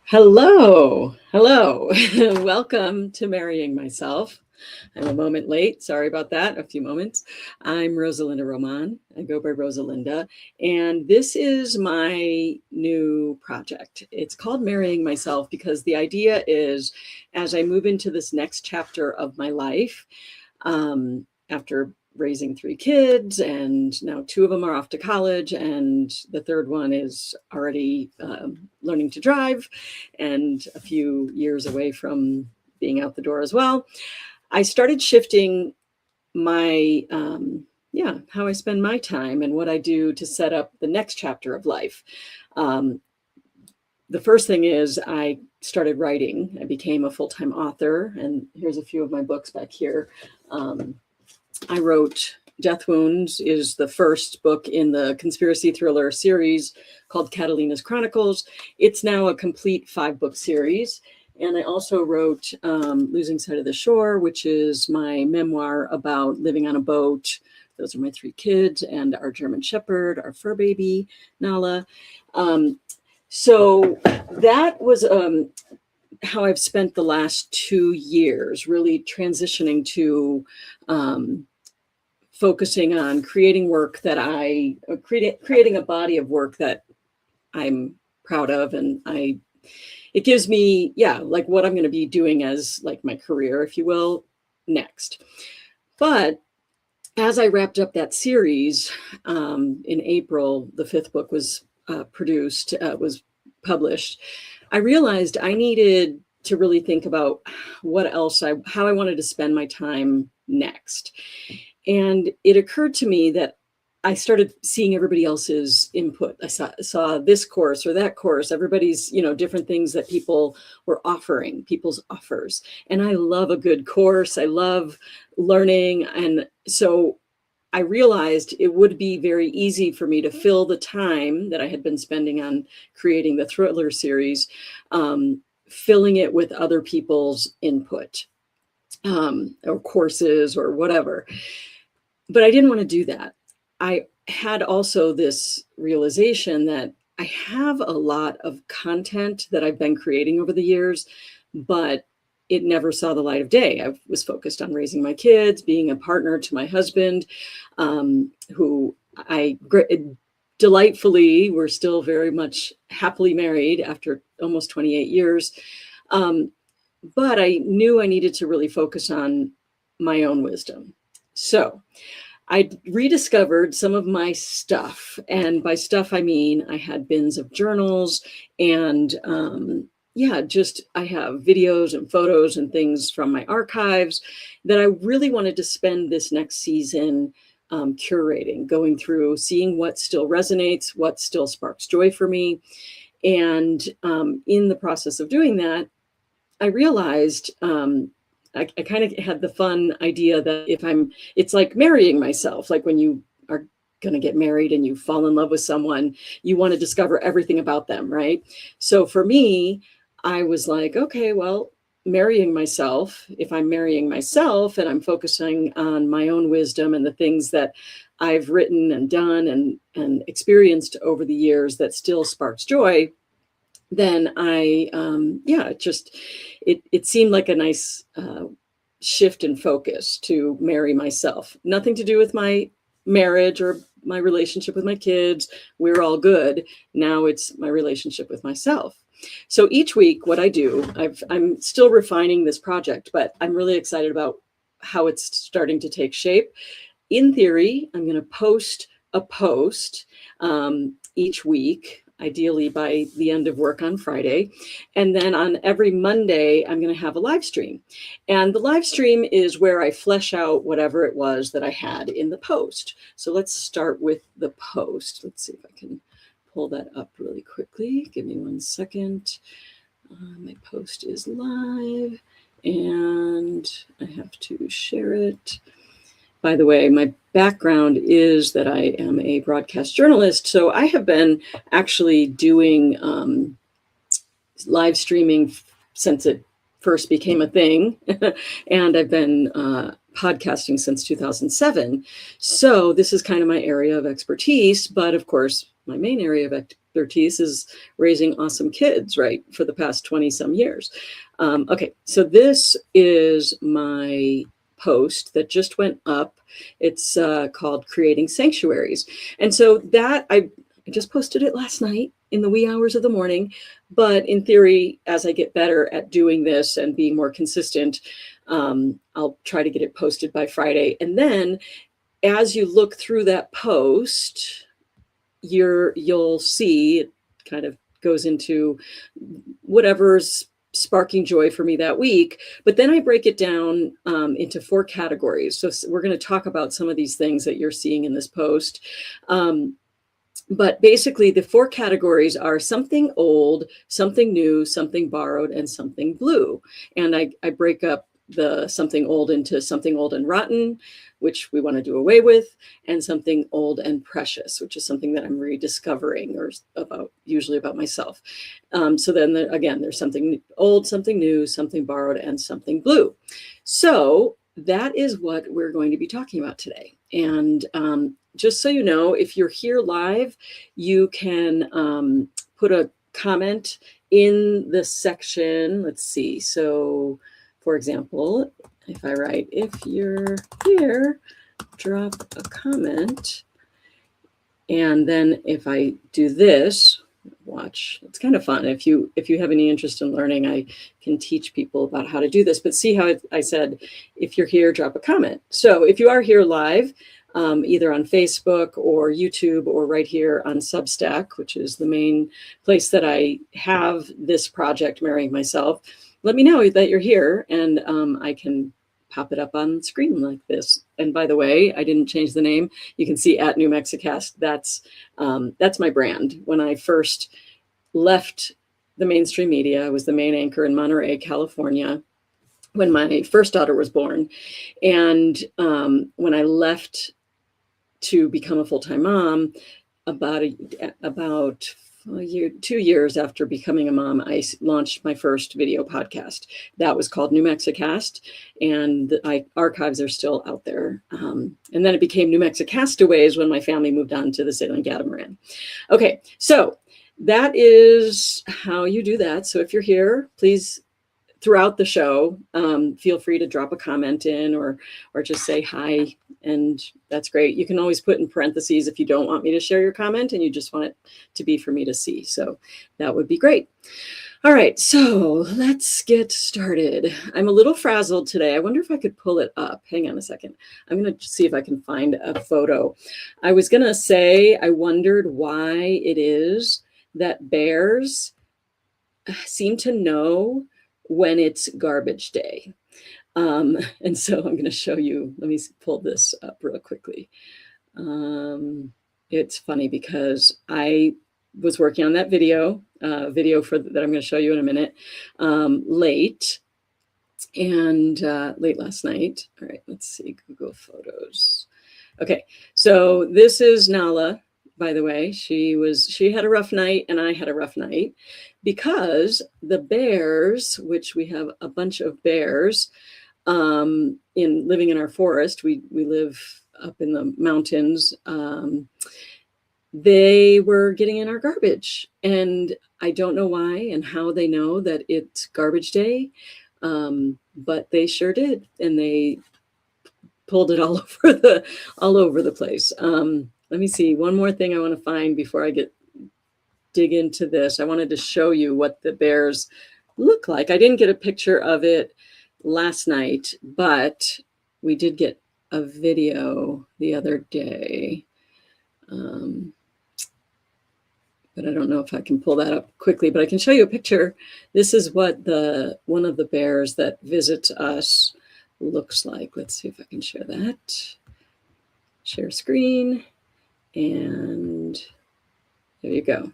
Hello. Welcome to Marrying Myself. I'm a moment late. Sorry about that. A few moments. I'm Rosa Linda Román. I go by Rosa Linda. And this is my new project. It's called Marrying Myself because the idea is as I move into this next chapter of my life, after raising 3 kids, and now 2 of them are off to college, and the third one is already learning to drive and a few years away from being out the door as well. I started shifting my how I spend my time and what I do to set up the next chapter of life. The first thing is I started writing. I became a full-time author, and here's a few of my books back here. I wrote Death Wounds is the first book in the conspiracy thriller series called Catalina's Chronicles. It's now a complete 5-book series. And I also wrote Losing Sight of the Shore, which is my memoir about living on a boat. Those are my 3 kids and our German Shepherd, our fur baby, Nala. So that was how I've spent the last 2 years, really transitioning to focusing on creating work that creating a body of work that I'm proud of. And it gives me, like what I'm going to be doing as like my career, if you will, next. But as I wrapped up that series in April, the 5th book was was published. I realized I needed to really think about how I wanted to spend my time next. And it occurred to me that I started seeing everybody else's input. I saw this course or that course, everybody's, different things that people were offering, people's offers. And I love a good course. I love learning. And so I realized it would be very easy for me to fill the time that I had been spending on creating the thriller series, filling it with other people's input, or courses or whatever. But I didn't want to do that. I had also this realization that I have a lot of content that I've been creating over the years, but it never saw the light of day. I was focused on raising my kids, being a partner to my husband, who delightfully, we're still very much happily married after almost 28 years. But I knew I needed to really focus on my own wisdom. So I rediscovered some of my stuff. And by stuff, I mean, I had bins of journals and I have videos and photos and things from my archives that I really wanted to spend this next season curating, going through, seeing what still resonates, what still sparks joy for me. And in the process of doing that, I realized I kind of had the fun idea that it's like marrying myself, like when you are going to get married and you fall in love with someone, you want to discover everything about them, right? So for me, I was like, okay, well, marrying myself, if I'm marrying myself and I'm focusing on my own wisdom and the things that I've written and done and experienced over the years that still sparks joy, then it seemed like a nice shift in focus to marry myself. Nothing to do with my marriage or my relationship with my kids. We're all good. Now it's my relationship with myself. So each week, what I do, I'm still refining this project, but I'm really excited about how it's starting to take shape. In theory, I'm going to post a post each week, ideally by the end of work on Friday. And then on every Monday, I'm going to have a live stream. And the live stream is where I flesh out whatever it was that I had in the post. So let's start with the post. Let's see if I can pull that up really quickly. Give me 1 second. My post is live and I have to share it. By the way, my background is that I am a broadcast journalist. So I have been actually doing live streaming since it first became a thing. And I've been podcasting since 2007. So this is kind of my area of expertise. But of course, my main area of expertise is raising awesome kids, right, for the past 20 some years. Okay, so this is my post that just went up. It's called Creating Sanctuaries. And so that I just posted it last night in the wee hours of the morning. But in theory, as I get better at doing this and being more consistent, I'll try to get it posted by Friday. And then as you look through that post, you'll see it kind of goes into whatever's sparking joy for me that week. But then I break it down into 4 categories. So we're going to talk about some of these things that you're seeing in this post. But basically, the 4 categories are something old, something new, something borrowed, and something blue. And I break up the something old into something old and rotten, which we want to do away with, and something old and precious, which is something that I'm rediscovering or usually about myself. So then again, there's something old, something new, something borrowed, and something blue. So that is what we're going to be talking about today. And just so you know, if you're here live, you can put a comment in the section. Let's see. So, for example, if I write, if you're here, drop a comment. And then if I do this, watch, it's kind of fun. If you have any interest in learning, I can teach people about how to do this. But see how I said, if you're here, drop a comment. So if you are here live, either on Facebook or YouTube or right here on Substack, which is the main place that I have this project, Marrying Myself, let me know that you're here, and I can pop it up on the screen like this. And by the way, I didn't change the name. You can see at New Mexicast. That's my brand. When I first left the mainstream media, I was the main anchor in Monterey, California, when my first daughter was born. And when I left to become a full-time mom, about 2 years after becoming a mom, I launched my first video podcast. That was called New Mexicast, and the archives are still out there. And then it became New Mexicastaways when my family moved on to the Salem Catamaran. Okay, so that is how you do that. So if you're here, please, throughout the show, feel free to drop a comment in or just say hi, and that's great. You can always put in parentheses if you don't want me to share your comment and you just want it to be for me to see. So that would be great. All right, so let's get started. I'm a little frazzled today. I wonder if I could pull it up. Hang on a second. I'm going to see if I can find a photo. I was going to say I wondered why it is that bears seem to know when it's garbage day. And so I'm going to show you, let me pull this up real quickly. It's funny because I was working on that video that I'm going to show you in a minute, late last night. All right, let's see, Google Photos. Okay, so this is Nala, by the way. She had a rough night and I had a rough night because the bears, which we have a bunch of bears, living in our forest, we live up in the mountains, they were getting in our garbage. And I don't know why and how they know that it's garbage day, but they sure did. And they pulled it all over the place. Let me see, one more thing I want to find before I dig into this. I wanted to show you what the bears look like. I didn't get a picture of it last night, but we did get a video the other day. But I don't know if I can pull that up quickly, but I can show you a picture. This is what one of the bears that visits us looks like. Let's see if I can share that. Share screen. And there you go.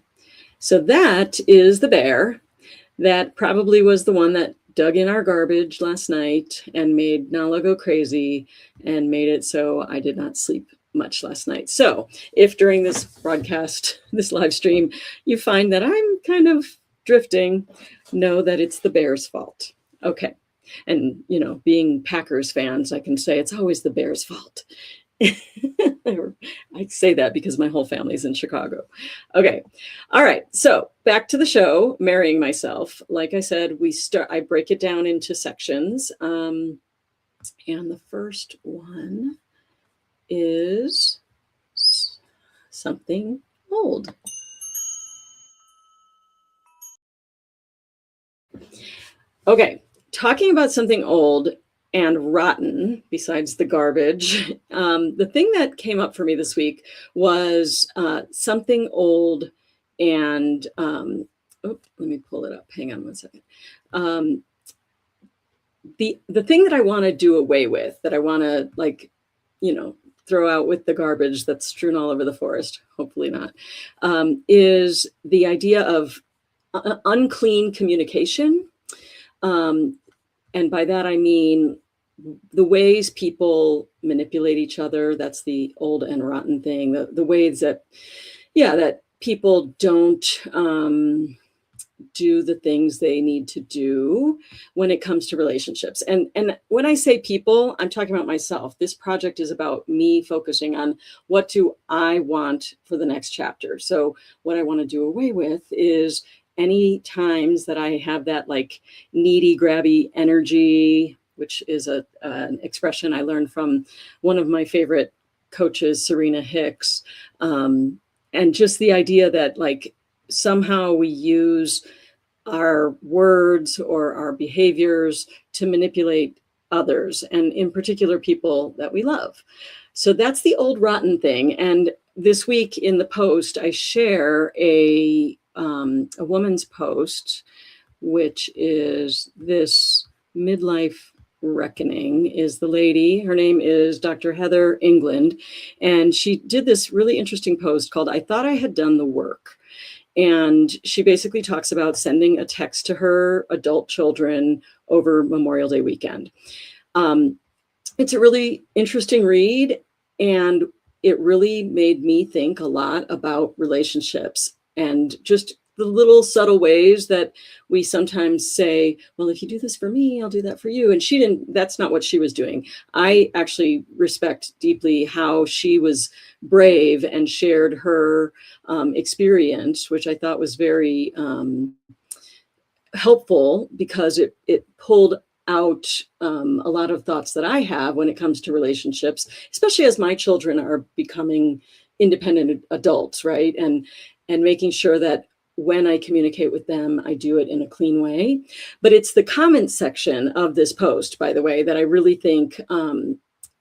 So that is the bear that probably was the one that dug in our garbage last night and made Nala go crazy and made it so I did not sleep much last night. So if during this broadcast, this live stream, you find that I'm kind of drifting, know that it's the bear's fault. Okay. And, you know, being Packers fans, I can say it's always the Bears' fault. I say that because my whole family's in Chicago. Okay. All right. So back to the show, Marrying Myself. Like I said, I break it down into sections. And the first one is something old. Okay. Talking about something old and rotten, besides the garbage, the thing that came up for me this week was something old and, let me pull it up. Hang on one second. The thing that I want to do away with, that I want to, like, you know, throw out with the garbage that's strewn all over the forest, hopefully not, is the idea of unclean communication. And by that, I mean the ways people manipulate each other. That's the old and rotten thing. The ways that, yeah, that people don't do the things they need to do when it comes to relationships. And when I say people, I'm talking about myself. This project is about me focusing on what do I want for the next chapter. So what I want to do away with is any times that I have that like needy, grabby energy, which is an expression I learned from one of my favorite coaches, Serena Hicks. And just the idea that like somehow we use our words or our behaviors to manipulate others, and in particular people that we love. So that's the old rotten thing. And this week in the post, I share a woman's post, which is this midlife reckoning. Is the lady, her name is Dr. Heather England, and she did this really interesting post called "I Thought I Had Done the Work." And she basically talks about sending a text to her adult children over Memorial Day weekend. It's a really interesting read, and it really made me think a lot about relationships and just the little subtle ways that we sometimes say, well, if you do this for me, I'll do that for you. And that's not what she was doing. I actually respect deeply how she was brave and shared her experience, which I thought was very helpful, because it pulled out a lot of thoughts that I have when it comes to relationships, especially as my children are becoming independent adults, right? And making sure that when I communicate with them, I do it in a clean way. But it's the comment section of this post, by the way, that I really think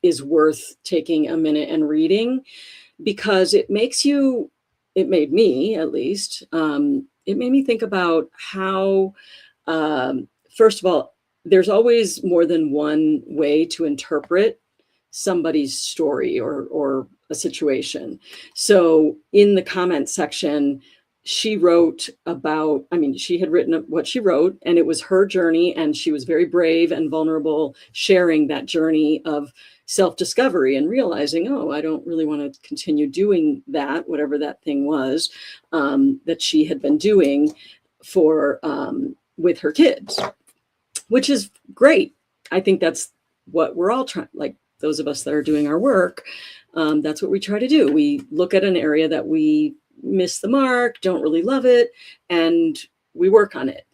is worth taking a minute and reading, because it made me at least, it made me think about how, first of all, there's always more than one way to interpret somebody's story or a situation. So in the comment section, she wrote about, she had written what she wrote, and it was her journey, and she was very brave and vulnerable, sharing that journey of self-discovery and realizing, oh, I don't really want to continue doing that, whatever that thing was that she had been doing for with her kids, which is great. I think that's what we're all trying, like those of us that are doing our work, that's what we try to do. We look at an area that we miss the mark, don't really love it, and we work on it.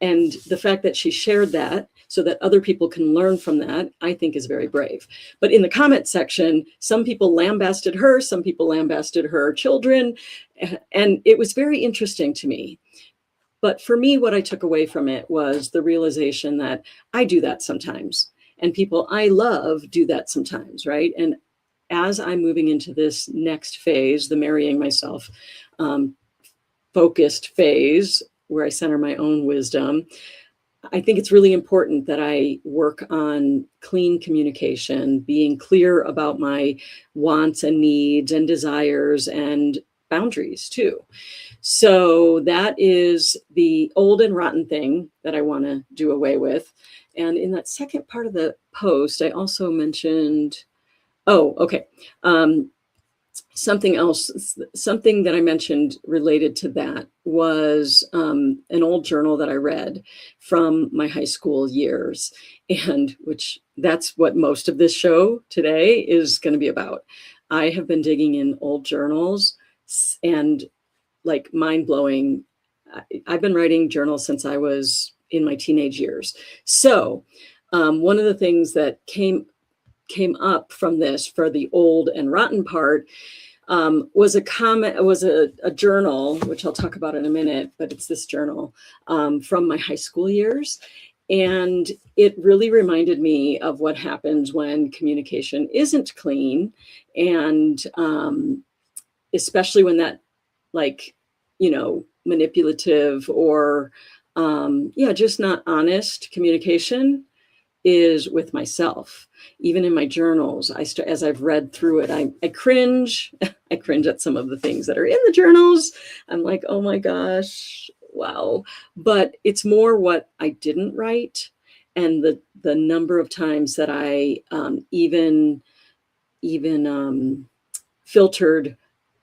And the fact that she shared that so that other people can learn from that, I think is very brave. But in the comment section, some people lambasted her, some people lambasted her children, and it was very interesting to me. But for me, what I took away from it was the realization that I do that sometimes, and people I love do that sometimes, right? And as I'm moving into this next phase, the Marrying Myself focused phase, where I center my own wisdom, I think it's really important that I work on clean communication, being clear about my wants and needs and desires and boundaries too. So that is the old and rotten thing that I want to do away with. And in that second part of the post, I also mentioned, oh, okay. something else, something that I mentioned related to that was an old journal that I read from my high school years, and which that's what most of this show today is going to be about. I have been digging in old journals and like mind blowing. I've been writing journals since I was in my teenage years. So one of the things that came up from this for the old and rotten part was a comment, was a journal, which I'll talk about in a minute, but it's this journal from my high school years. And it really reminded me of what happens when communication isn't clean. And especially when that, like, you know, manipulative or, just not honest communication is with myself. Even in my journals, as I've read through it, I cringe. I cringe at some of the things that are in the journals. I'm like, oh my gosh, wow. But it's more what I didn't write, and the number of times that I even filtered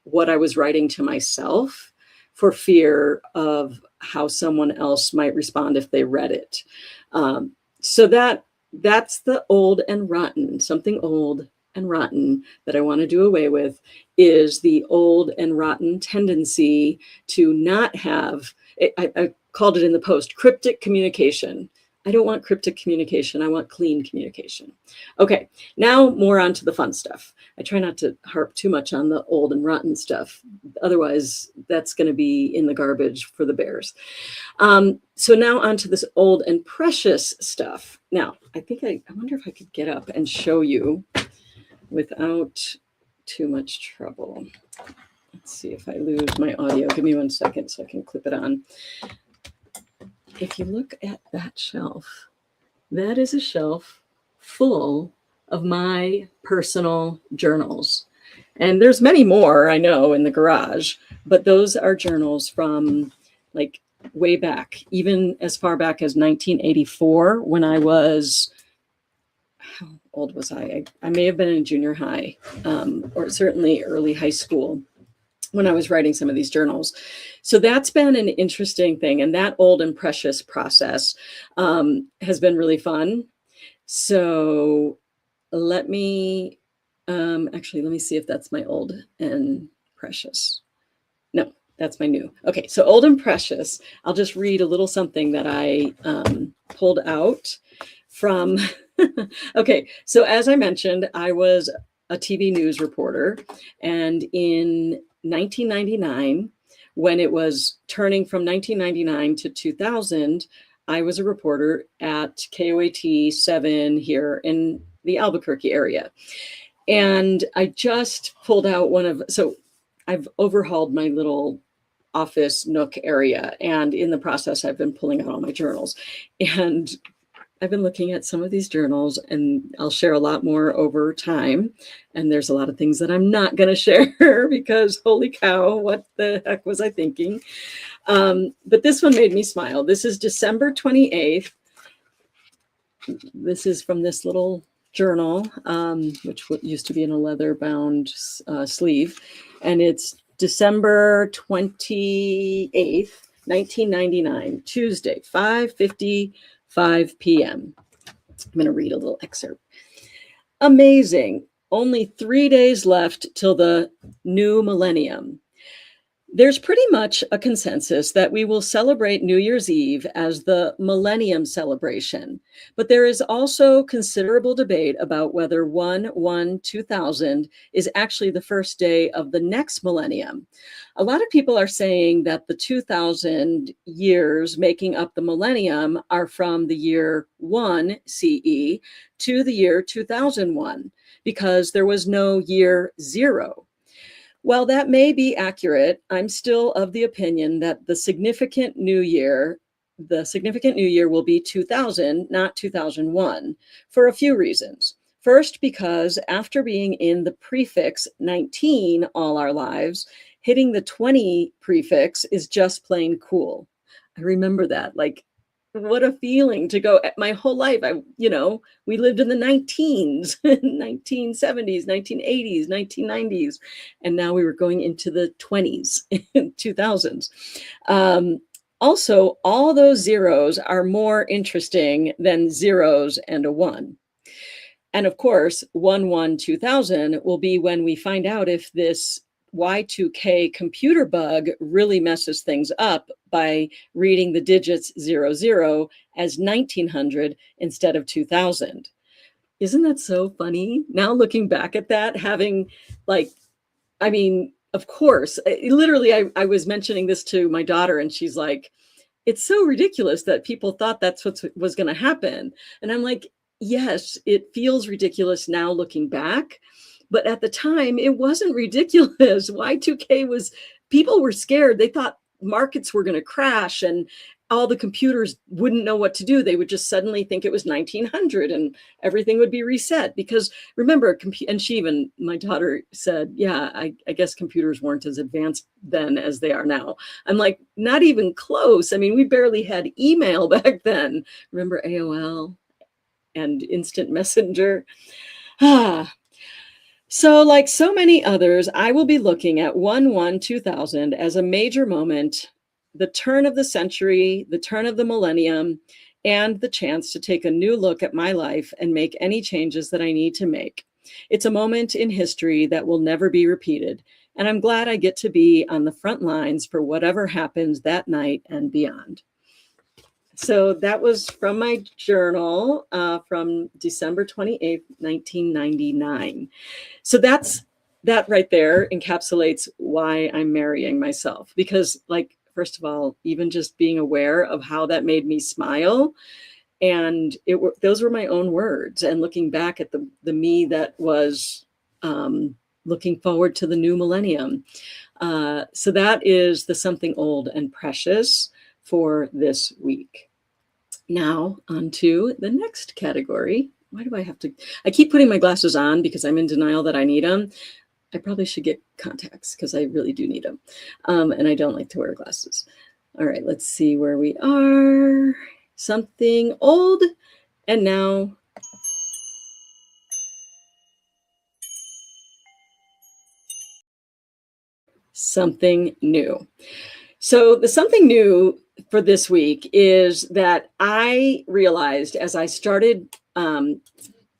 what I was writing to myself for fear of how someone else might respond if they read it. So that's the old and rotten. Something old and rotten that I want to do away with is the old and rotten tendency to not have, I called it in the post, cryptic communication. I don't want cryptic communication. I want clean communication. Okay, now more on to the fun stuff. I try not to harp too much on the old and rotten stuff. Otherwise, that's going to be in the garbage for the bears. So now onto this old and precious stuff. Now, I wonder if I could get up and show you without too much trouble. Let's see if I lose my audio. Give me 1 second so I can clip it on. If you look at that shelf, that is a shelf full of my personal journals. And there's many more, I know, in the garage, but those are journals from like way back, even as far back as 1984, when I was, how old was I? I may have been in junior high, or certainly early high school when I was writing some of these journals. So that's been an interesting thing. And that old and precious process has been really fun. So let me see if that's my old and precious. No, that's my new. Okay, so old and precious. I'll just read a little something that I pulled out from. Okay, so as I mentioned, I was a TV news reporter, and in 1999, when it was turning from 1999 to 2000, I was a reporter at KOAT 7 here in the Albuquerque area. And I just pulled out so I've overhauled my little office nook area. And in the process, I've been pulling out all my journals. And I've been looking at some of these journals, and I'll share a lot more over time. And there's a lot of things that I'm not going to share because holy cow, what the heck was I thinking? But this one made me smile. This is December 28th. This is from this little journal, which used to be in a leather bound sleeve. And it's December 28th, 1999, Tuesday, 5:55 p.m. I'm going to read a little excerpt. Amazing. Only 3 days left till the new millennium. There's pretty much a consensus that we will celebrate New Year's Eve as the Millennium Celebration, but there is also considerable debate about whether 1/1/2000 is actually the first day of the next millennium. A lot of people are saying that the 2000 years making up the millennium are from the year 1 CE to the year 2001, because there was no year 0. While that may be accurate, I'm still of the opinion that the significant new year will be 2000, not 2001, for a few reasons. First, because after being in the prefix 19 all our lives, hitting the 20 prefix is just plain cool. I remember that. Like, what a feeling to go my whole life. We lived in the 19s, 1970s, 1980s, 1990s, and now we were going into the 20s, 2000s. Also, all those zeros are more interesting than zeros and a one. And of course, 1/1/2000 will be when we find out if this Y2K computer bug really messes things up by reading the digits 00 as 1900 instead of 2000. Isn't that so funny? Now looking back at that, having of course, literally, I was mentioning this to my daughter and she's like, it's so ridiculous that people thought that's what was going to happen. And I'm like, yes, it feels ridiculous now looking back. But at the time, it wasn't ridiculous. Y2K people were scared. They thought markets were going to crash and all the computers wouldn't know what to do. They would just suddenly think it was 1900 and everything would be reset. Because remember, and my daughter said, yeah, I guess computers weren't as advanced then as they are now. I'm like, not even close. I mean, we barely had email back then. Remember AOL and instant messenger? So like so many others, I will be looking at 1/1/2000 as a major moment, the turn of the century, the turn of the millennium, and the chance to take a new look at my life and make any changes that I need to make. It's a moment in history that will never be repeated, and I'm glad I get to be on the front lines for whatever happens that night and beyond. So that was from my journal from December 28th, 1999. So that right there encapsulates why I'm marrying myself. Because first of all, even just being aware of how that made me smile, and those were my own words. And looking back at the me that was looking forward to the new millennium. So that is the something old and precious for this week. Now on to the next category. Why do I keep putting my glasses on because I'm in denial that I need them. I probably should get contacts because I really do need them. And I don't like to wear glasses. All right, let's see where we are. Something old and now something new. So the something new for this week is that I realized as I started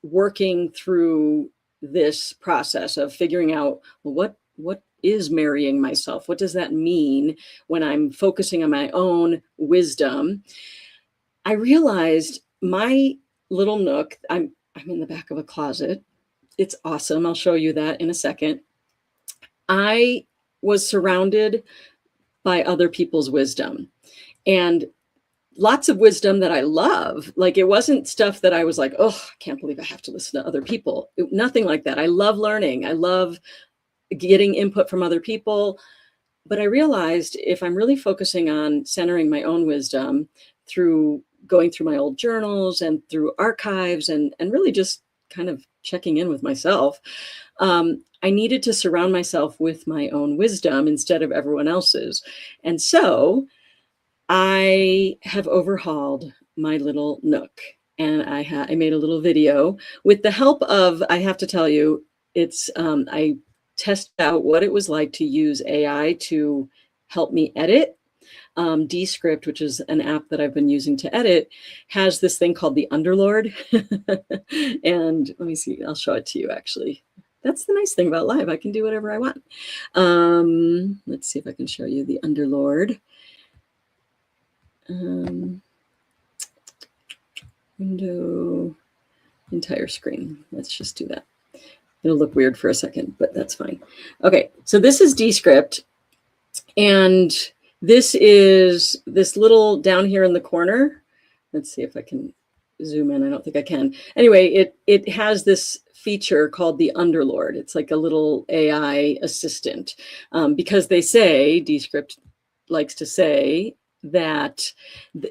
working through this process of figuring out, well, what is marrying myself? What does that mean when I'm focusing on my own wisdom? I realized my little nook, I'm in the back of a closet. It's awesome. I'll show you that in a second. I was surrounded by other people's wisdom and lots of wisdom that I love. Like it wasn't stuff that I was like, oh, I can't believe I have to listen to other people. Nothing like that. I love learning. I love getting input from other people. But I realized if I'm really focusing on centering my own wisdom through going through my old journals and through archives and really just kind of checking in with myself, I needed to surround myself with my own wisdom instead of everyone else's. And so I have overhauled my little nook and I made a little video with the help of, I have to tell you, I tested out what it was like to use AI to help me edit. Descript, which is an app that I've been using to edit, has this thing called the Underlord. And let me see, I'll show it to you actually. That's the nice thing about live. I can do whatever I want. Let's see if I can show you the Underlord. Window, entire screen. Let's just do that. It'll look weird for a second, but that's fine. Okay, so this is Descript. And this is this little down here in the corner. Let's see if I can zoom in. I don't think I can. Anyway, it has this feature called the Underlord. It's like a little AI assistant because they say, Descript likes to say that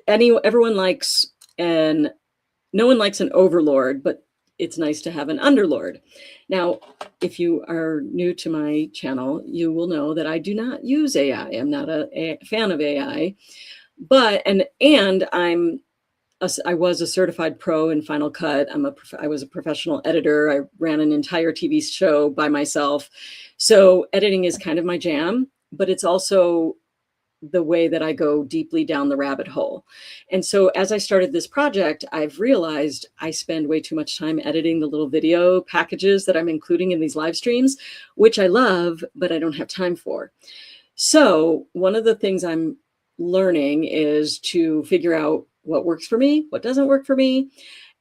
everyone likes no one likes an overlord, but it's nice to have an underlord. Now, if you are new to my channel, you will know that I do not use AI. I'm not a fan of AI, but and I'm I was a certified pro in Final Cut. I was a professional editor. I ran an entire TV show by myself. So editing is kind of my jam, but it's also the way that I go deeply down the rabbit hole. And so as I started this project, I've realized I spend way too much time editing the little video packages that I'm including in these live streams, which I love, but I don't have time for. So one of the things I'm learning is to figure out what works for me, what doesn't work for me.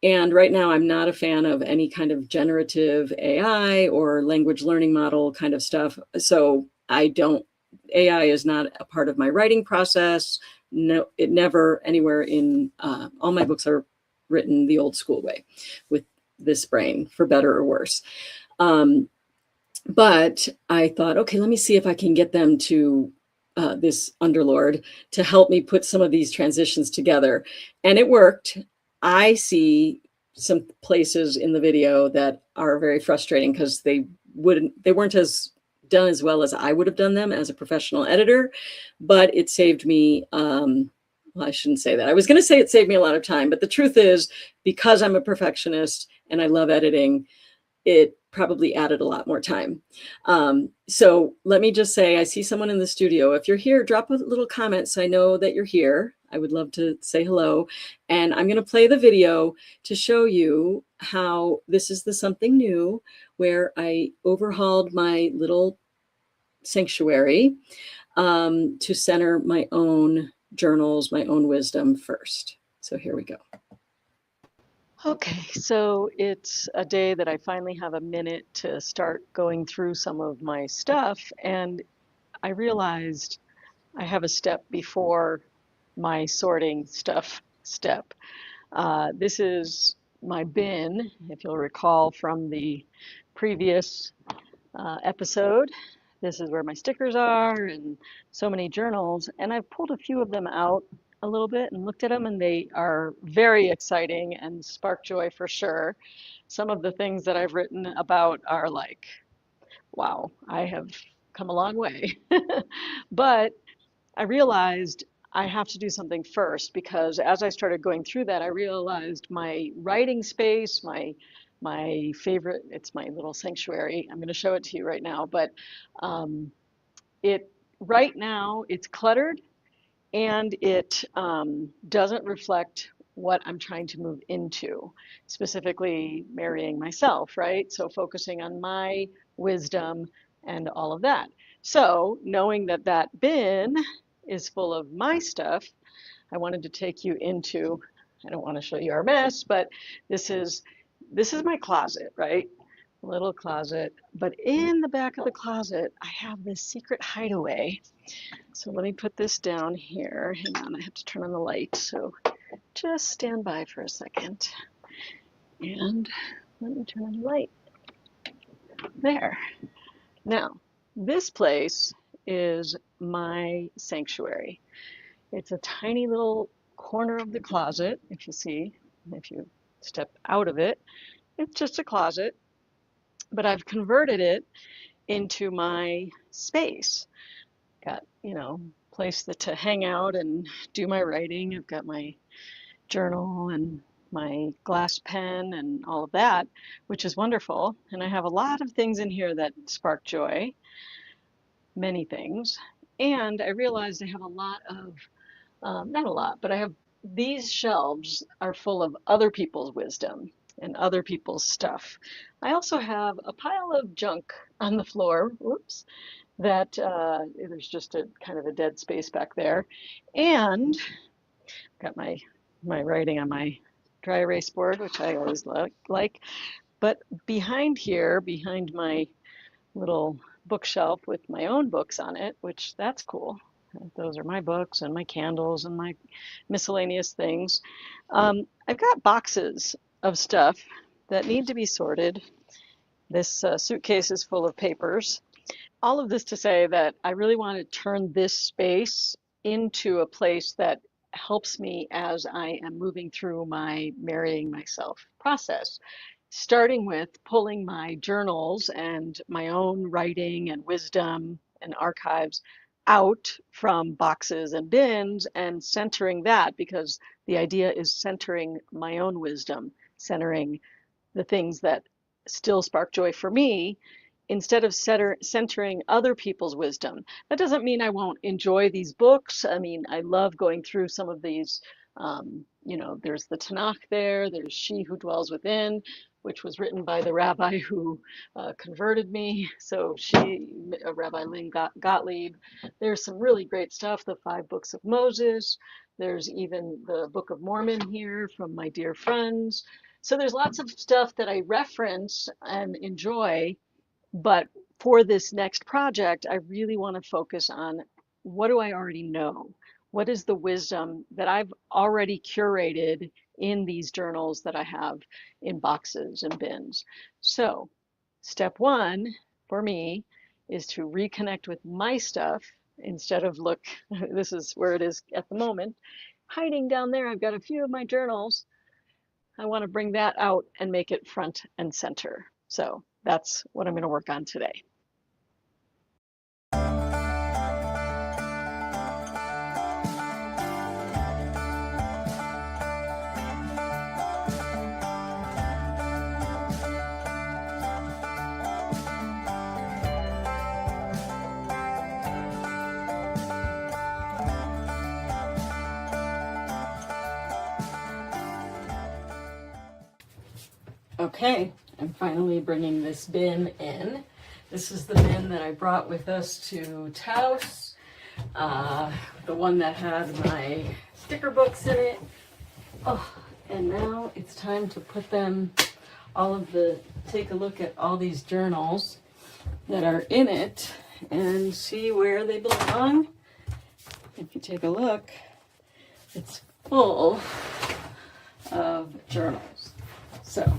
And right now, I'm not a fan of any kind of generative AI or language learning model kind of stuff. So AI is not a part of my writing process. No, it never anywhere in all my books are written the old school way with this brain, for better or worse. But I thought, okay, let me see if I can get them to this underlord to help me put some of these transitions together. And it worked. I see some places in the video that are very frustrating because they weren't as done as well as I would have done them as a professional editor, but it saved me. Well, I shouldn't say that. I was going to say it saved me a lot of time, but the truth is, because I'm a perfectionist and I love editing, it probably added a lot more time. So let me just say, I see someone in the studio. If you're here, drop a little comment so I know that you're here. I would love to say hello. And I'm going to play the video to show you how this is the something new, where I overhauled my little sanctuary to center my own journals, my own wisdom first. So here we go. Okay, so it's a day that I finally have a minute to start going through some of my stuff, and I realized I have a step before my sorting stuff step. This is my bin, if you'll recall from the previous episode. This is where my stickers are and so many journals. And I've pulled a few of them out a little bit and looked at them, and they are very exciting and spark joy for sure. Some of the things that I've written about are like, wow, I have come a long way. But I realized I have to do something first, because as I started going through that, I realized my writing space, my favorite, it's my little sanctuary. I'm going to show it to you right now, but um, it right now it's cluttered, and it doesn't reflect what I'm trying to move into, specifically marrying myself, right? So focusing on my wisdom and all of that. So knowing that that bin is full of my stuff, I wanted to take you into, I don't want to show you our mess, but this is this is my closet, right? Little closet. But in the back of the closet, I have this secret hideaway. So let me put this down here. Hang on, I have to turn on the light. So just stand by for a second. And let me turn on the light. There. Now, this place is my sanctuary. It's a tiny little corner of the closet, if you see, if you step out of it. It's just a closet, but I've converted it into my space. Got, place to hang out and do my writing. I've got my journal and my glass pen and all of that, which is wonderful. And I have a lot of things in here that spark joy, many things. And I realized I have a lot of, not a lot, but I have these shelves are full of other people's wisdom and other people's stuff. I also have a pile of junk on the floor. Whoops. That there's just a kind of a dead space back there. And got my writing on my dry erase board, which I always like. But behind here, behind my little bookshelf with my own books on it, which that's cool. Those are my books and my candles and my miscellaneous things. I've got boxes of stuff that need to be sorted. This suitcase is full of papers. All of this to say that I really want to turn this space into a place that helps me as I am moving through my marrying myself process, starting with pulling my journals and my own writing and wisdom and archives out from boxes and bins and centering that, because the idea is centering my own wisdom, centering the things that still spark joy for me, instead of centering other people's wisdom. That doesn't mean I won't enjoy these books. I mean, I love going through some of these. There's the Tanakh there, there's She Who Dwells Within, which was written by the rabbi who converted me. So Rabbi Lynn Gottlieb. There's some really great stuff, the 5 books of Moses. There's even the Book of Mormon here from my dear friends. So there's lots of stuff that I reference and enjoy, but for this next project, I really want to focus on, what do I already know? What is the wisdom that I've already curated in these journals that I have in boxes and bins? So step 1 for me is to reconnect with my stuff instead of, look, this is where it is at the moment. Hiding down there, I've got a few of my journals. I want to bring that out and make it front and center. So that's what I'm going to work on today. Okay, I'm finally bringing this bin in. This is the bin that I brought with us to Taos, the one that had my sticker books in it. Oh, and now it's time to put them, take a look at all these journals that are in it and see where they belong. If you take a look, it's full of journals. So,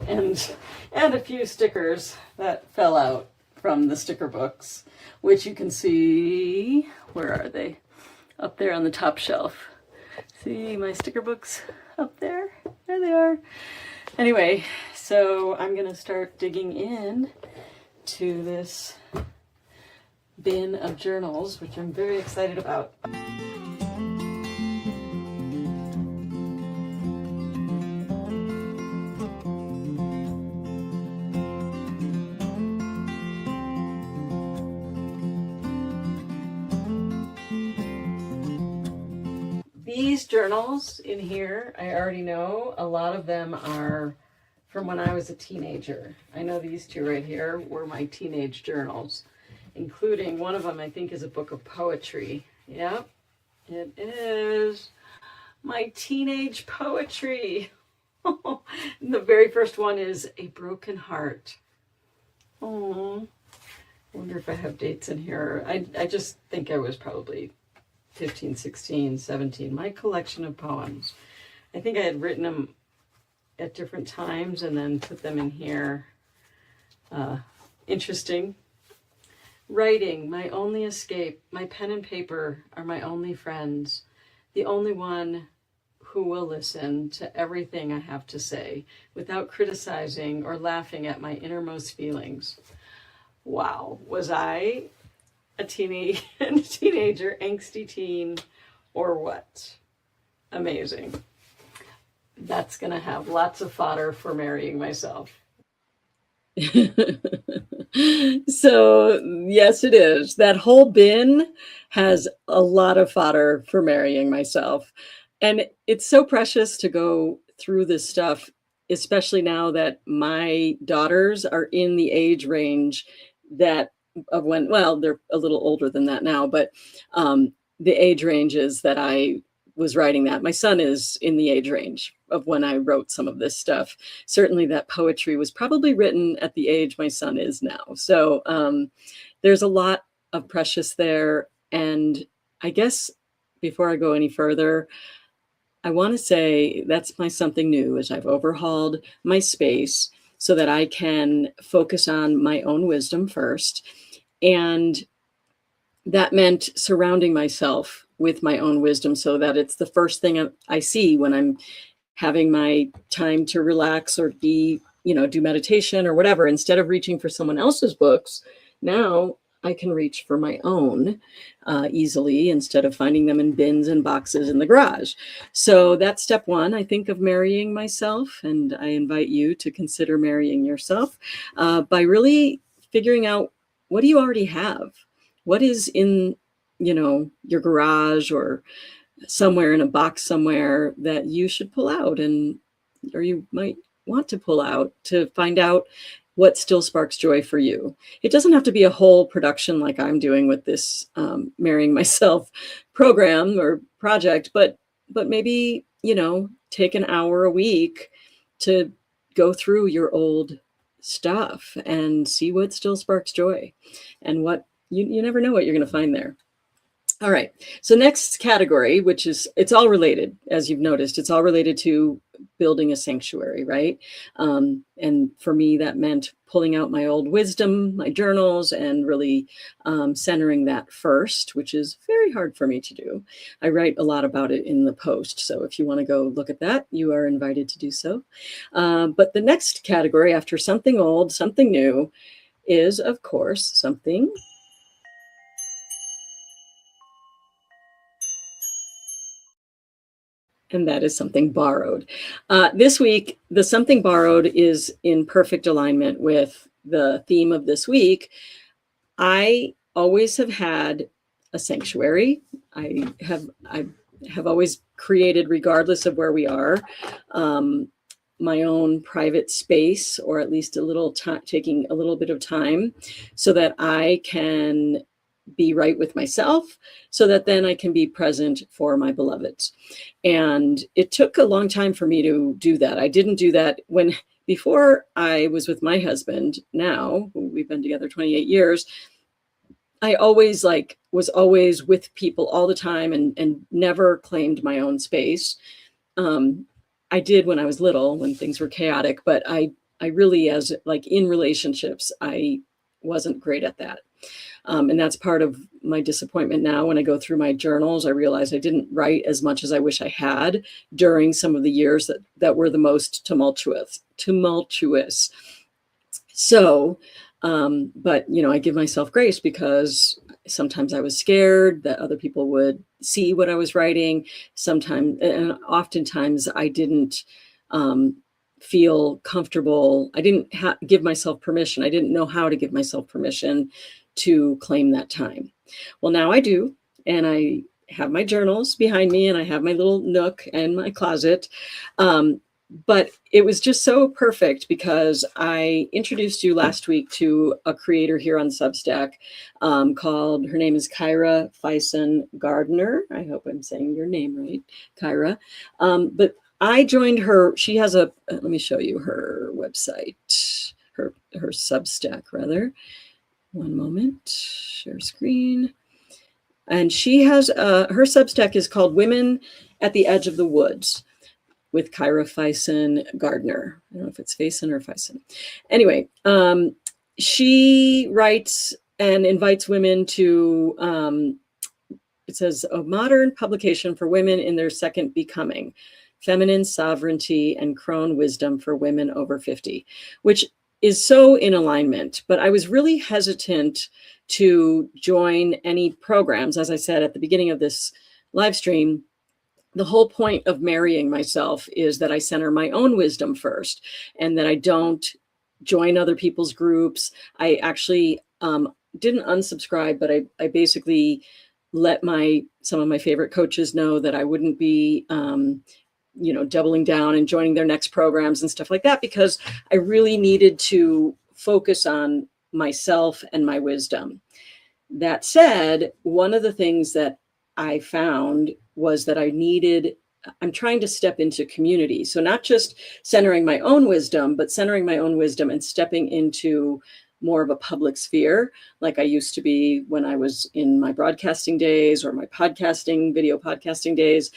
and a few stickers that fell out from the sticker books, which you can see, where are they? Up there on the top shelf. See my sticker books up there? There they are. Anyway, so I'm gonna start digging in to this bin of journals, which I'm very excited about. These journals in here, I already know. A lot of them are from when I was a teenager. I know these two right here were my teenage journals, including one of them, I think, is a book of poetry. Yep, it is my teenage poetry. The very first one is A Broken Heart. Oh, I wonder if I have dates in here. I just think I was probably 15, 16, 17, my collection of poems. I think I had written them at different times and then put them in here. Interesting. Writing, my only escape, my pen and paper are my only friends, the only one who will listen to everything I have to say without criticizing or laughing at my innermost feelings. Wow, was I a teenager, angsty teen, or what? Amazing. That's gonna have lots of fodder for marrying myself. So yes, it is. That whole bin has a lot of fodder for marrying myself. And it's so precious to go through this stuff, especially now that my daughters are in the age range that of when, well, they're a little older than that now, but the age ranges that I was writing that. My son is in the age range of when I wrote some of this stuff. Certainly that poetry was probably written at the age my son is now. So there's a lot of precious there. And I guess before I go any further, I want to say that's my something new, is I've overhauled my space so that I can focus on my own wisdom first. And that meant surrounding myself with my own wisdom so that it's the first thing I see when I'm having my time to relax or be, do meditation or whatever. Instead of reaching for someone else's books, now I can reach for my own easily instead of finding them in bins and boxes in the garage. So that's step one, I think, of marrying myself. And I invite you to consider marrying yourself by really figuring out, what do you already have? What is in, your garage or somewhere in a box somewhere that you should pull out, and or you might want to pull out to find out what still sparks joy for you. It doesn't have to be a whole production like I'm doing with this marrying myself program or project, but maybe, take an hour a week to go through your old stuff and see what still sparks joy, and what you never know what you're going to find there. All right. So next category, which is, it's all related, as you've noticed, it's all related to building a sanctuary, right? And for me, that meant pulling out my old wisdom, my journals, and really centering that first, which is very hard for me to do. I write a lot about it in the post. So if you want to go look at that, you are invited to do so. But the next category, after something old, something new, is, of course, something and that is something borrowed. This week, the something borrowed is in perfect alignment with the theme of this week. I always have had a sanctuary. I have always created, regardless of where we are, my own private space, or at least a little time, taking a little bit of time so that I can be right with myself, so that then I can be present for my beloveds. And it took a long time for me to do that. I didn't do that before I was with my husband. Now we've been together 28 years. I always was always with people all the time, and never claimed my own space. I did when I was little, when things were chaotic, but I really, as in relationships, I wasn't great at that. And that's part of my disappointment now. When I go through my journals, I realize I didn't write as much as I wish I had during some of the years that were the most tumultuous. So, but I give myself grace, because sometimes I was scared that other people would see what I was writing. Sometimes, and oftentimes, I didn't feel comfortable. I didn't give myself permission. I didn't know how to give myself permission to claim that time. Well, now I do, and I have my journals behind me, and I have my little nook and my closet. But it was just so perfect, because I introduced you last week to a creator here on Substack her name is Kyra Fison Gardner. I hope I'm saying your name right, Kyra. But I joined her. She has let me show you her website, her Substack rather. One moment, share screen. And she has, her Substack is called Women at the Edge of the Woods, with Kyra Fison Gardner. I don't know if it's Fison or Fison. Anyway, she writes and invites women to, it says, a modern publication for women in their second becoming, feminine sovereignty and crone wisdom for women over 50, which is so in alignment. But I was really hesitant to join any programs. As I said at the beginning of this live stream, the whole point of marrying myself is that I center my own wisdom first, and that I don't join other people's groups. I actually didn't unsubscribe, but I basically let some of my favorite coaches know that I wouldn't be doubling down and joining their next programs and stuff like that, because I really needed to focus on myself and my wisdom. That said, one of the things that I found was that I'm trying to step into community. So not just centering my own wisdom, but centering my own wisdom and stepping into more of a public sphere, like I used to be when I was in my broadcasting days or my video podcasting days.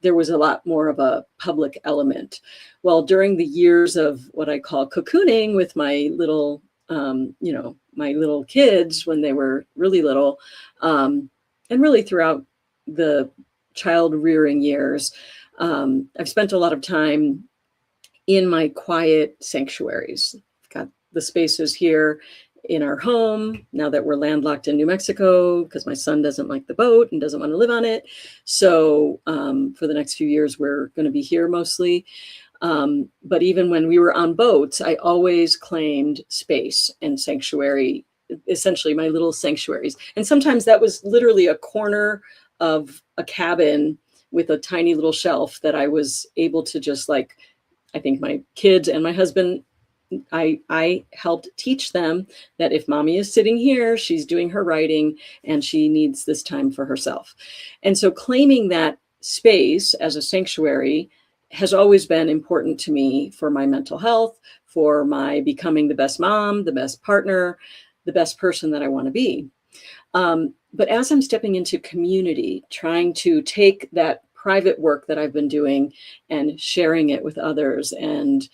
There was a lot more of a public element. Well, during the years of what I call cocooning with my little, my little kids when they were really little, and really throughout the child rearing years, I've spent a lot of time in my quiet sanctuaries. I've got the spaces here in our home now that we're landlocked in New Mexico, because my son doesn't like the boat and doesn't want to live on it. So for the next few years, we're going to be here mostly. But even when we were on boats, I always claimed space and sanctuary, essentially my little sanctuaries. And sometimes that was literally a corner of a cabin with a tiny little shelf that I was able to just like, I think my kids and my husband, I helped teach them that if mommy is sitting here, she's doing her writing and she needs this time for herself. And so claiming that space as a sanctuary has always been important to me for my mental health, for my becoming the best mom, the best partner, the best person that I want to be. But as I'm stepping into community, trying to take that private work that I've been doing and sharing it with others. And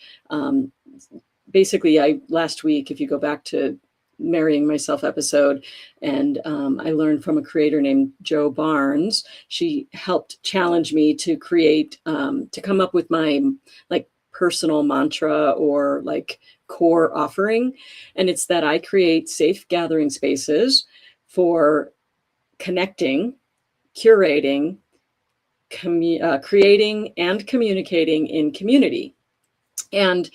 basically, last week, if you go back to Marrying Myself episode, and I learned from a creator named Jo Barnes. She helped challenge me to create, to come up with my like personal mantra or like core offering. And it's that I create safe gathering spaces for connecting, curating, creating, and communicating in community. And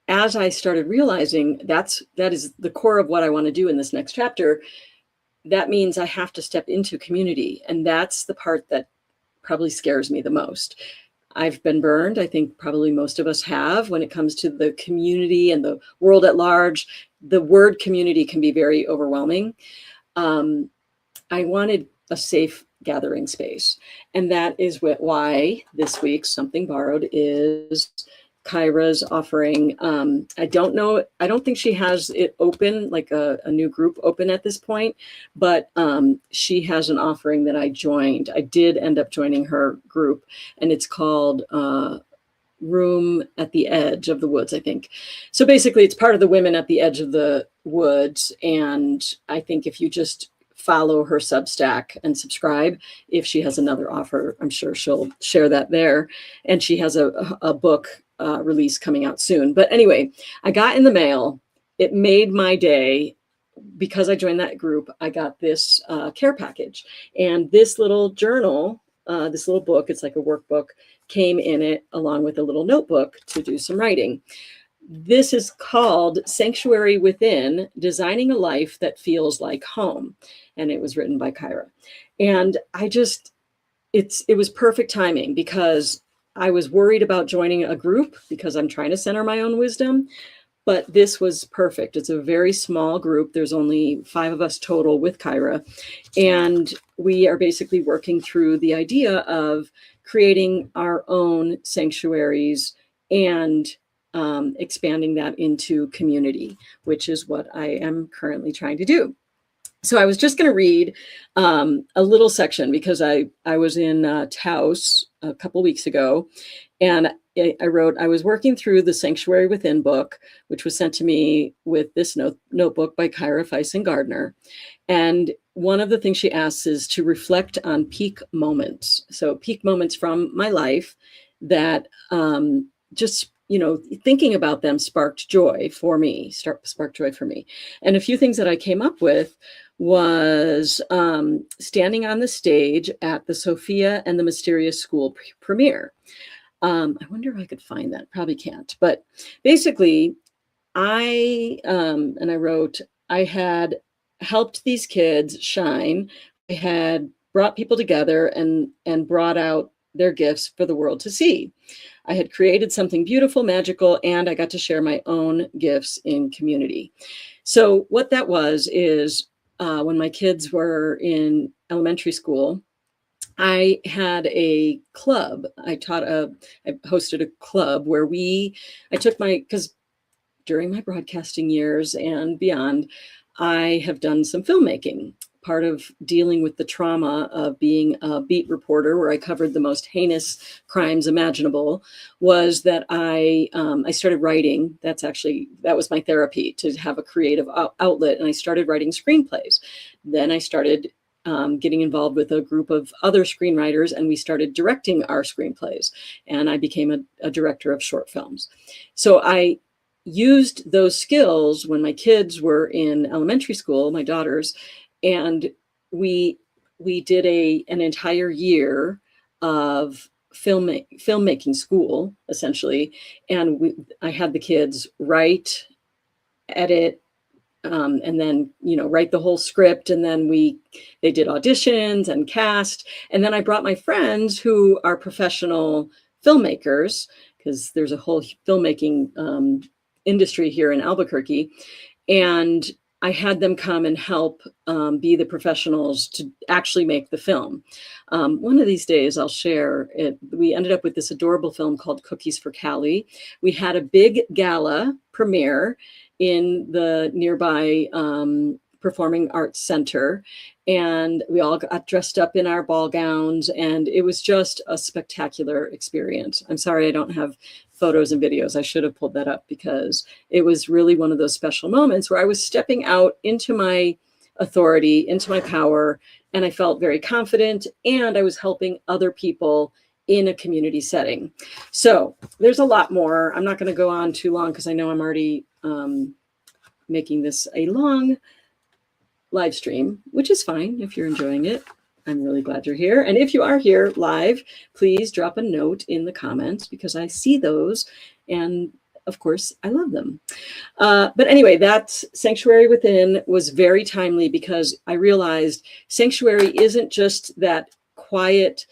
as I started realizing that is the core of what I want to do in this next chapter, that means I have to step into community. And that's the part that probably scares me the most. I've been burned. I think probably most of us have when it comes to the community and the world at large. The word community can be very overwhelming. I wanted a safe gathering space. And that is why this week Something Borrowed is Kyra's offering. I don't think she has it open, like a new group open at this point, but she has an offering that I joined. I did end up joining her group, and it's called Room at the Edge of the Woods, I think. So basically, it's part of the Women at the Edge of the Woods. And I think if you just follow her Substack and subscribe, if she has another offer, I'm sure she'll share that there. And she has a book release coming out soon. But anyway, I got in the mail. It made my day. Because I joined that group, I got this care package. And this little journal, this little book, it's like a workbook, came in it along with a little notebook to do some writing. This is called Sanctuary Within, Designing a Life That Feels Like Home. And it was written by Kyra. And it was perfect timing because I was worried about joining a group because I'm trying to center my own wisdom. But this was perfect. It's a very small group. There's only 5 of us total with Kyra. And we are basically working through the idea of creating our own sanctuaries and expanding that into community, which is what I am currently trying to do. So I was just going to read a little section because I was in Taos a couple weeks ago, and I wrote, I was working through the Sanctuary Within book, which was sent to me with this notebook by Kyra Feisen Gardner. And one of the things she asks is to reflect on peak moments. So peak moments from my life that just, thinking about them sparked joy for me, sparked joy for me. And a few things that I came up with was standing on the stage at the Sophia and the Mysterious School premiere. I wonder if I could find that. Probably can't. But basically, I wrote, I had helped these kids shine. I had brought people together and brought out their gifts for the world to see. I had created something beautiful, magical, and I got to share my own gifts in community. So what that was is when my kids were in elementary school, I had a club. I hosted a club where because during my broadcasting years and beyond, I have done some filmmaking. Part of dealing with the trauma of being a beat reporter, where I covered the most heinous crimes imaginable, was that I started writing. That was my therapy, to have a creative outlet. And I started writing screenplays. Then I started getting involved with a group of other screenwriters, and we started directing our screenplays. And I became a director of short films. So I used those skills when my kids were in elementary school, my daughters, and we did an entire year of filmmaking school, essentially. And I had the kids write, edit, and then, write the whole script. And then they did auditions and cast. And then I brought my friends who are professional filmmakers, because there's a whole filmmaking industry here in Albuquerque. And I had them come and help be the professionals to actually make the film. One of these days I'll share it. We ended up with this adorable film called Cookies for Callie. We had a big gala premiere in the nearby Performing Arts Center. And we all got dressed up in our ball gowns, and it was just a spectacular experience. I'm sorry I don't have photos and videos. I should have pulled that up, because it was really one of those special moments where I was stepping out into my authority, into my power, and I felt very confident, and I was helping other people in a community setting. So there's a lot more. I'm not going to go on too long, because I know I'm already making this a long live stream, which is fine if you're enjoying it. I'm really glad you're here. And if you are here live, please drop a note in the comments, because I see those. And of course, I love them. But anyway, that Sanctuary Within was very timely, because I realized Sanctuary isn't just that quiet,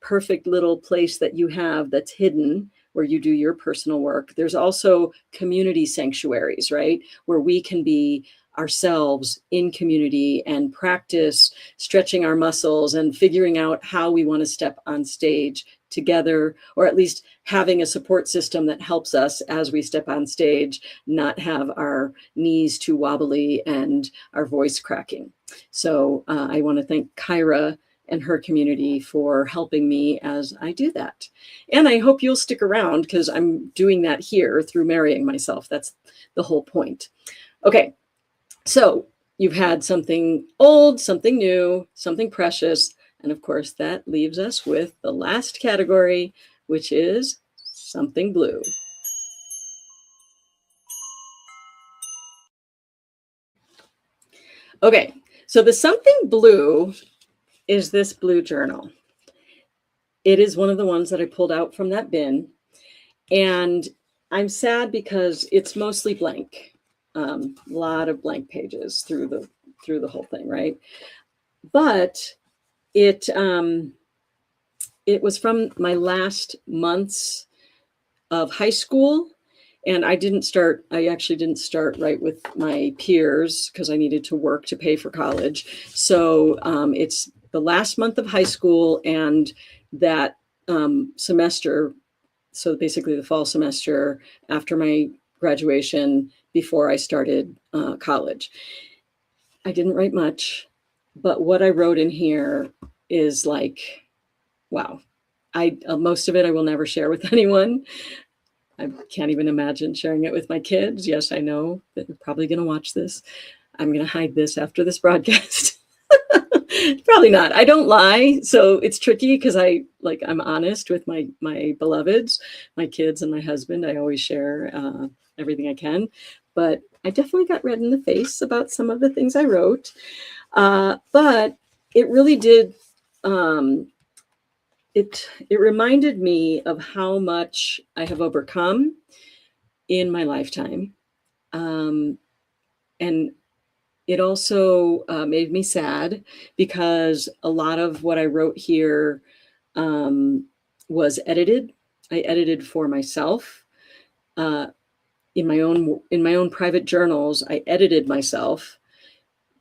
perfect little place that you have that's hidden, where you do your personal work. There's also community sanctuaries, right? Where we can be ourselves in community and practice stretching our muscles and figuring out how we want to step on stage together, or at least having a support system that helps us as we step on stage, not have our knees too wobbly and our voice cracking. So I want to thank Kyra and her community for helping me as I do that. And I hope you'll stick around, because I'm doing that here through marrying myself. That's the whole point. Okay, so you've had something old, something new, something precious. And of course, that leaves us with the last category, which is something blue. Okay, so the something blue is this blue journal. It is one of the ones that I pulled out from that bin, and I'm sad because it's mostly blank. A lot of blank pages through the whole thing, right? But it was from my last months of high school, and I actually didn't start right with my peers, because I needed to work to pay for college. So it's the last month of high school, and that semester, so basically the fall semester after my graduation, before I started college. I didn't write much, but what I wrote in here is like, wow. Most of it I will never share with anyone. I can't even imagine sharing it with my kids. Yes, I know that they're probably going to watch this. I'm going to hide this after this broadcast. Probably not. I don't lie. So it's tricky, because I'm honest with my beloveds, my kids and my husband. I always share everything I can. But I definitely got red in the face about some of the things I wrote. But it really did. It reminded me of how much I have overcome in my lifetime. And it also made me sad, because a lot of what I wrote here was edited. I edited for myself. In my own private journals, I edited myself,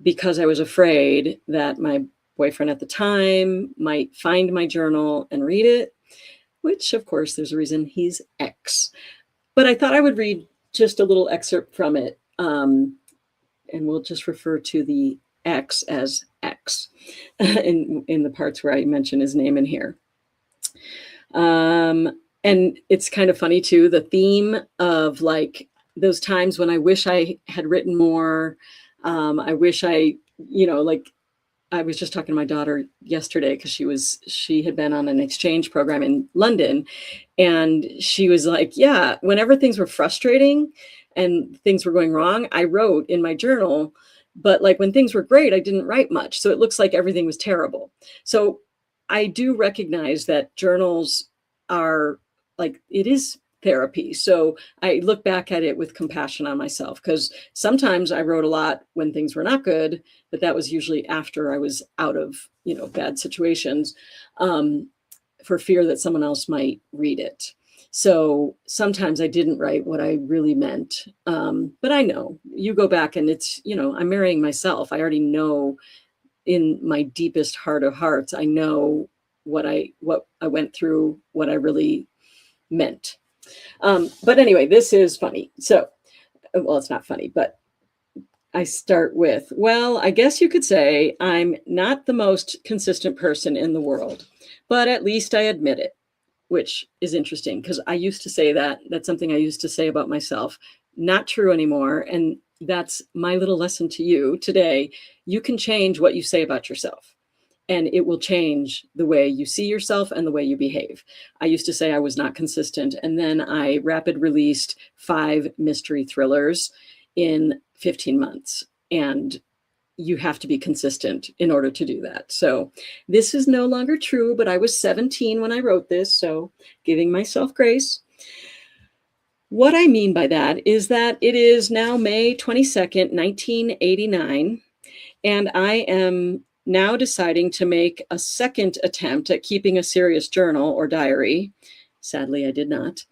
because I was afraid that my boyfriend at the time might find my journal and read it, which of course there's a reason he's X. But I thought I would read just a little excerpt from it. And we'll just refer to the X as X in the parts where I mention his name in here. And it's kind of funny too, the theme of like those times when I wish I had written more. I wish I I was just talking to my daughter yesterday because she had been on an exchange program in London, and she was like, yeah, whenever things were frustrating and things were going wrong, I wrote in my journal, but like when things were great, I didn't write much. So it looks like everything was terrible. So I do recognize that journals are like, it is therapy. So I look back at it with compassion on myself, because sometimes I wrote a lot when things were not good, but that was usually after I was out of, bad situations, for fear that someone else might read it. So sometimes I didn't write what I really meant. But I know you go back and it's, I'm marrying myself. I already know in my deepest heart of hearts, I know what I went through, what I really meant. But anyway, this is funny. So, well, it's not funny, but I start with, well, I guess you could say I'm not the most consistent person in the world, but at least I admit it, which is interesting because I used to say that. That's something I used to say about myself. Not true anymore. And that's my little lesson to you today. You can change what you say about yourself, and it will change the way you see yourself and the way you behave. I used to say I was not consistent, and then I rapid released 5 mystery thrillers in 15 months. And you have to be consistent in order to do that. So this is no longer true, but I was 17 when I wrote this, so giving myself grace. What I mean by that is that it is now May 22nd, 1989, and I am now deciding to make a second attempt at keeping a serious journal or diary. Sadly, I did not.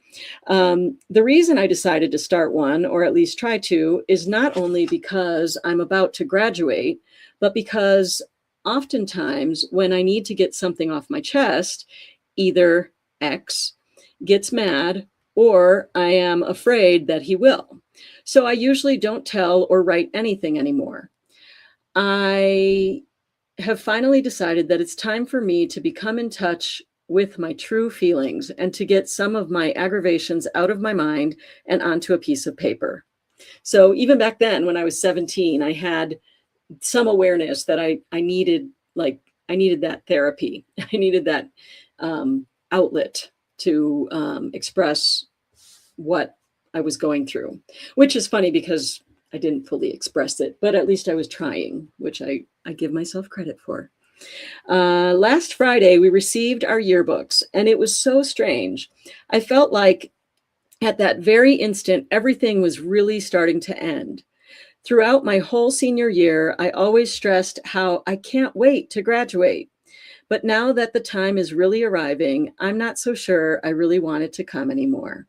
The reason I decided to start one, or at least try to, is not only because I'm about to graduate, but because oftentimes when I need to get something off my chest, either X gets mad or I am afraid that he will. So I usually don't tell or write anything anymore. I have finally decided that it's time for me to become in touch with my true feelings and to get some of my aggravations out of my mind and onto a piece of paper. So even back then, when I was 17, I had some awareness that I needed, I needed that therapy. I needed that outlet to express what I was going through, which is funny because I didn't fully express it, but at least I was trying, which I give myself credit for. Last Friday, we received our yearbooks, and it was so strange. I felt like at that very instant, everything was really starting to end. Throughout my whole senior year, I always stressed how I can't wait to graduate. But now that the time is really arriving, I'm not so sure I really want it to come anymore.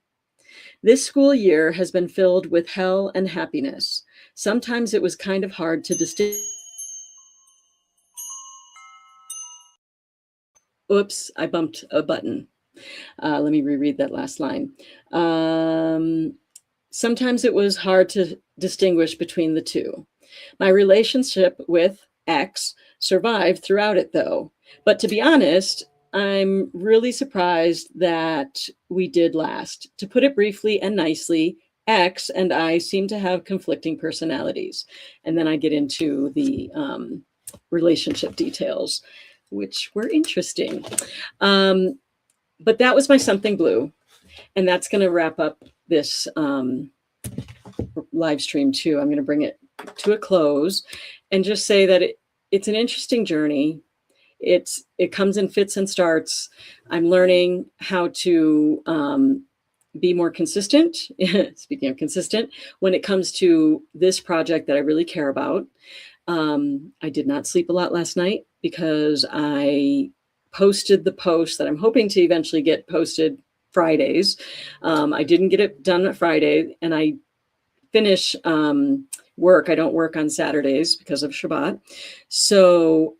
This school year has been filled with hell and happiness. Sometimes it was kind of hard to distinguish. Oops, I bumped a button. Let me reread that last line. Sometimes it was hard to distinguish between the two. My relationship with X survived throughout it, though. But to be honest, I'm really surprised that we did last. To put it briefly and nicely, X and I seem to have conflicting personalities. And then I get into the relationship details, which were interesting. But that was my something blue. And that's going to wrap up this live stream too. I'm going to bring it to a close and just say that it's an interesting journey. It comes in fits and starts. I'm learning how to be more consistent. Speaking of consistent, when it comes to this project that I really care about. I did not sleep a lot last night because I posted the post that I'm hoping to eventually get posted Fridays. I didn't get it done on Friday, and I finish work. I don't work on Saturdays because of Shabbat. So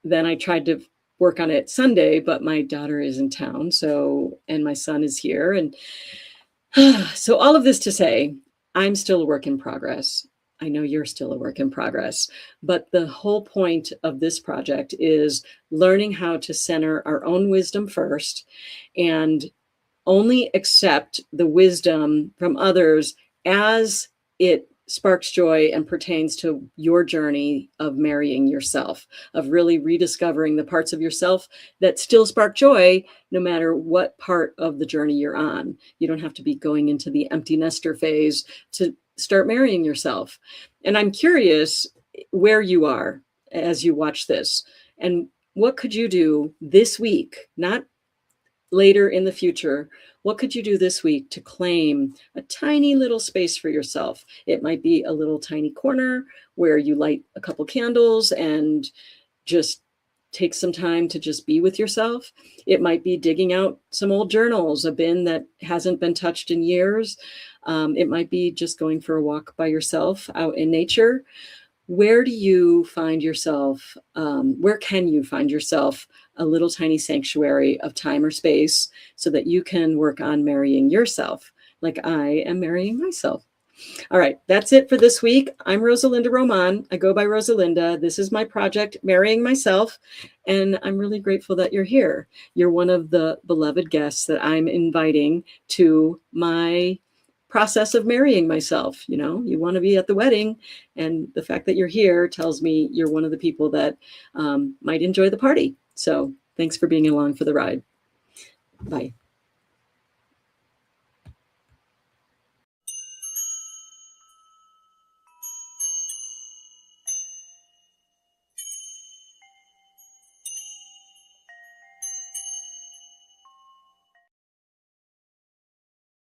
then I tried to work on it Sunday, but my daughter is in town. And my son is here. And so all of this to say, I'm still a work in progress. I know you're still a work in progress, but the whole point of this project is learning how to center our own wisdom first and only accept the wisdom from others as it sparks joy and pertains to your journey of marrying yourself, of really rediscovering the parts of yourself that still spark joy, no matter what part of the journey you're on. You don't have to be going into the empty nester phase to start marrying yourself. And I'm curious where you are as you watch this, and what could you do this week, not later in the future? What could you do this week to claim a tiny little space for yourself? It might be a little tiny corner where you light a couple candles and just take some time to just be with yourself. It might be digging out some old journals, a bin that hasn't been touched in years. It might be just going for a walk by yourself out in nature. Where do you find yourself? Where can you find yourself a little tiny sanctuary of time or space so that you can work on marrying yourself like I am marrying myself? All right, that's it for this week. I'm Rosa Linda Román. I go by Rosa Linda. This is my project, Marrying Myself, and I'm really grateful that you're here. You're one of the beloved guests that I'm inviting to my process of marrying myself. You know, you want to be at the wedding, and the fact that you're here tells me you're one of the people that might enjoy the party. So thanks for being along for the ride. Bye.